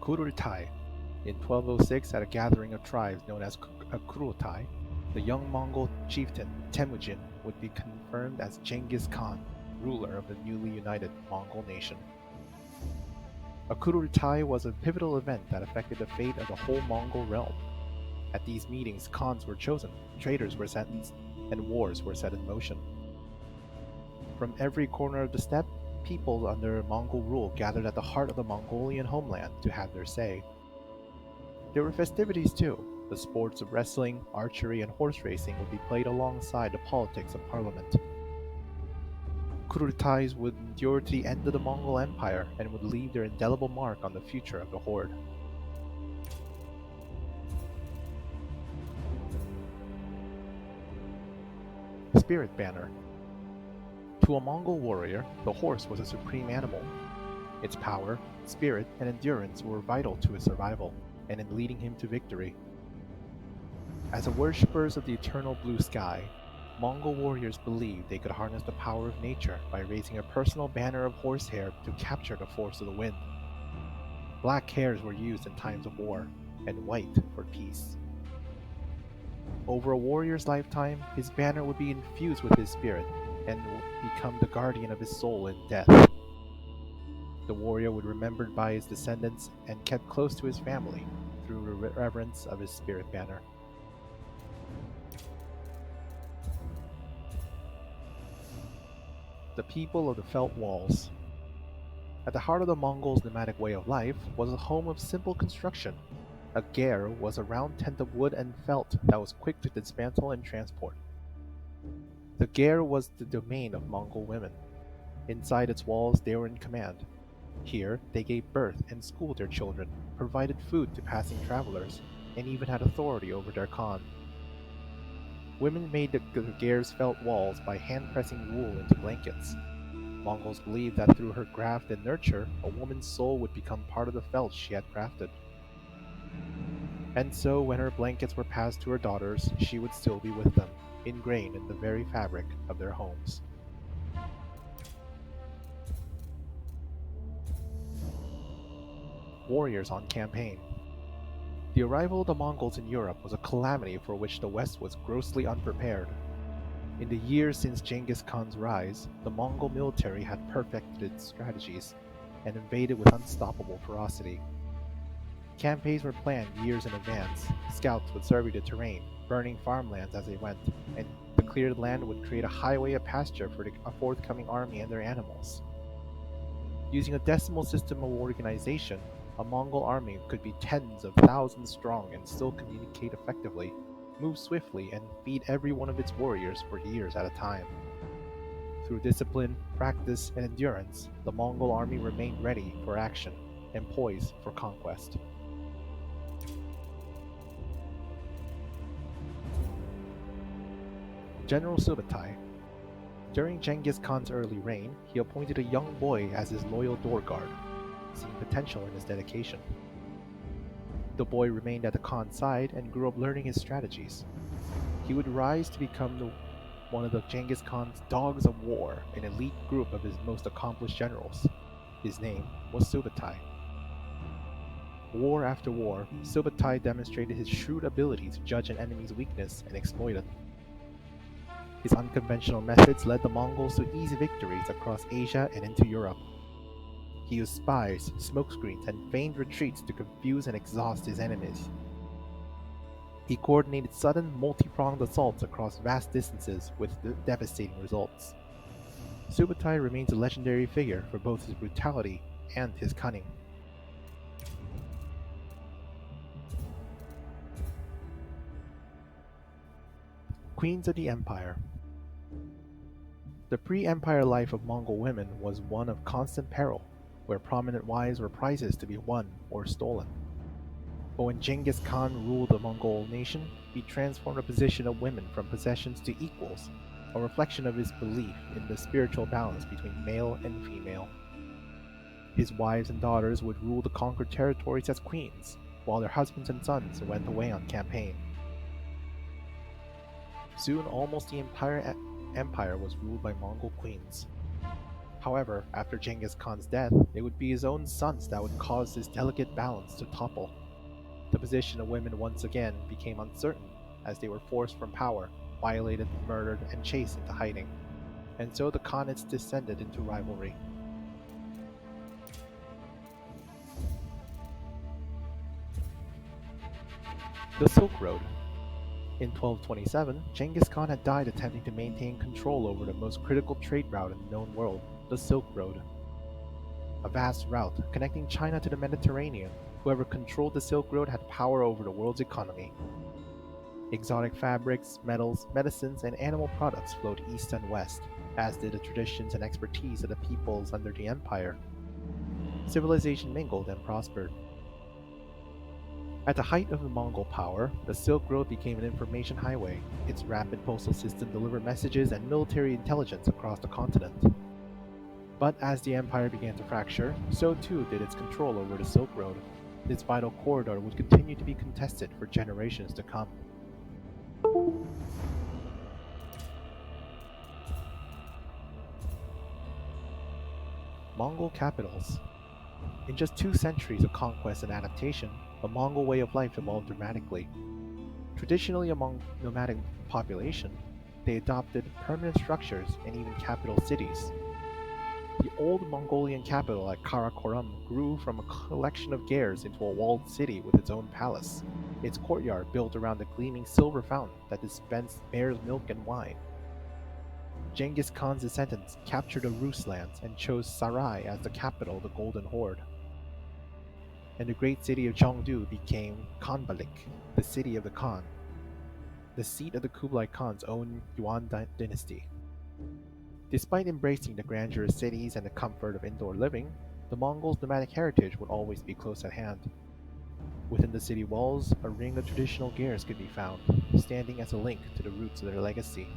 Kurultai. In 1206, at a gathering of tribes known as a Kurultai, the young Mongol chieftain Temujin would be confirmed as Genghis Khan, ruler of the newly united Mongol nation. A Kurultai was a pivotal event that affected the fate of the whole Mongol realm. At these meetings, khans were chosen, traitors were sentenced, and wars were set in motion. From every corner of the steppe, people under Mongol rule gathered at the heart of the Mongolian homeland to have their say. There were festivities too. The sports of wrestling, archery, and horse racing would be played alongside the politics of parliament. Kurultais would endure to the end of the Mongol Empire and would leave their indelible mark on the future of the horde. Spirit Banner. To a Mongol warrior, the horse was a supreme animal. Its power, spirit, and endurance were vital to his survival, and in leading him to victory. As worshippers of the eternal blue sky, Mongol warriors believed they could harness the power of nature by raising a personal banner of horsehair to capture the force of the wind. Black hairs were used in times of war, and white for peace. Over a warrior's lifetime, his banner would be infused with his spirit and would become the guardian of his soul in death. The warrior would be remembered by his descendants and kept close to his family through reverence of his spirit banner. The people of the Felt Walls. At the heart of the Mongols' nomadic way of life was a home of simple construction. A ger was a round tent of wood and felt that was quick to dismantle and transport. The ger was the domain of Mongol women. Inside its walls they were in command. Here they gave birth and schooled their children, provided food to passing travelers, and even had authority over their khan. Women made the ger's felt walls by hand-pressing wool into blankets. Mongols believed that through her graft and nurture, a woman's soul would become part of the felt she had crafted. And so when her blankets were passed to her daughters, she would still be with them, ingrained in the very fabric of their homes. Warriors on campaign. The arrival of the Mongols in Europe was a calamity for which the West was grossly unprepared. In the years since Genghis Khan's rise, the Mongol military had perfected its strategies and invaded with unstoppable ferocity. Campaigns were planned years in advance. Scouts would survey the terrain, burning farmlands as they went, and the cleared land would create a highway of pasture for a forthcoming army and their animals. Using a decimal system of organization, a Mongol army could be tens of thousands strong and still communicate effectively, move swiftly, and feed every one of its warriors for years at a time. Through discipline, practice, and endurance, the Mongol army remained ready for action and poised for conquest. General Subutai. During Genghis Khan's early reign, he appointed a young boy as his loyal door guard, seeing potential in his dedication. The boy remained at the Khan's side and grew up learning his strategies. He would rise to become one of the Genghis Khan's dogs of war, an elite group of his most accomplished generals. His name was Subutai. War after war, Subutai demonstrated his shrewd ability to judge an enemy's weakness and exploit it. His unconventional methods led the Mongols to easy victories across Asia and into Europe. He used spies, smokescreens, and feigned retreats to confuse and exhaust his enemies. He coordinated sudden, multi-pronged assaults across vast distances with devastating results. Subutai remains a legendary figure for both his brutality and his cunning. Queens of the Empire. The pre-empire life of Mongol women was one of constant peril, where prominent wives were prizes to be won or stolen. But when Genghis Khan ruled the Mongol nation, he transformed the position of women from possessions to equals, a reflection of his belief in the spiritual balance between male and female. His wives and daughters would rule the conquered territories as queens, while their husbands and sons went away on campaign. Soon almost the entire empire was ruled by Mongol queens. However, after Genghis Khan's death, it would be his own sons that would cause this delicate balance to topple. The position of women once again became uncertain as they were forced from power, violated, murdered, and chased into hiding. And so the Khanates descended into rivalry. The Silk Road. In 1227, Genghis Khan had died attempting to maintain control over the most critical trade route in the known world, the Silk Road. A vast route connecting China to the Mediterranean, whoever controlled the Silk Road had power over the world's economy. Exotic fabrics, metals, medicines, and animal products flowed east and west, as did the traditions and expertise of the peoples under the empire. Civilization mingled and prospered. At the height of the Mongol power, the Silk Road became an information highway. Its rapid postal system delivered messages and military intelligence across the continent. But as the empire began to fracture, so too did its control over the Silk Road. This vital corridor would continue to be contested for generations to come. Mongol Capitals. In just 2 centuries of conquest and adaptation, the Mongol way of life evolved dramatically. Traditionally among nomadic population, they adopted permanent structures and even capital cities. The old Mongolian capital at Karakorum grew from a collection of gers into a walled city with its own palace, its courtyard built around a gleaming silver fountain that dispensed bear's milk and wine. Genghis Khan's descendants captured the Rus lands and chose Sarai as the capital of the Golden Horde. And the great city of Chengdu became Khanbalik, the city of the Khan, the seat of the Kublai Khan's own Yuan dynasty. Despite embracing the grandeur of cities and the comfort of indoor living, the Mongols' nomadic heritage would always be close at hand. Within the city walls, a ring of traditional gers could be found, standing as a link to the roots of their legacy.